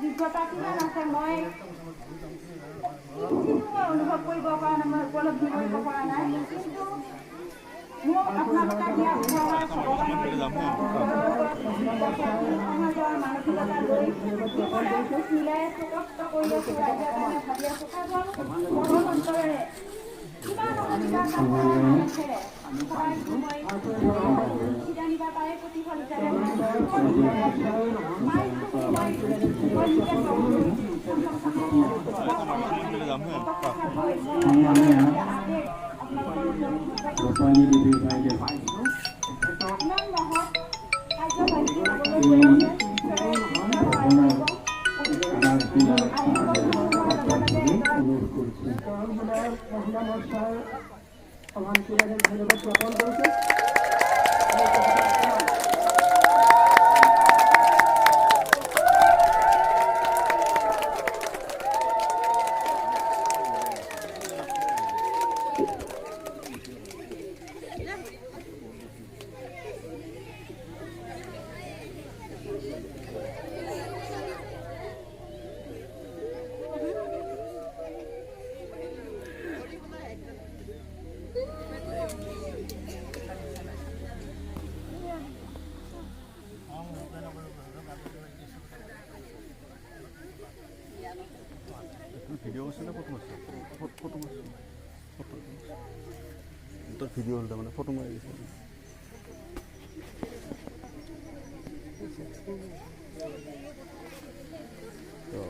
যোগ্যতা কিমান আছে মই অনুভৱ কৰিব পৰা নাই, মই উপলব্ধি কৰিব পৰা নাই, কিন্তু মোক আপোনালোকে দিয়া উপহাৰ সমাজৰ মানসিকতা লৈ জীৱনে মিলাই কষ্ট কৰি আছোঁ, ৰাইজৰ কাৰণে ভাবি আছোঁ, মনৰ অন্তৰেৰে কিবা নহয় কিবা কাম কৰাৰ মানসেৰে সদায় মই কিজানিবা তাৰে প্ৰতিফল হিচাপে ধন্যবাদ জ্ঞাপন কৰিছোঁ। ভিডিও আছে না ফটো আছে? ফটো আছে। তোৰ ভিডিও হলটা মানে ফটো মাৰি দিছে। তো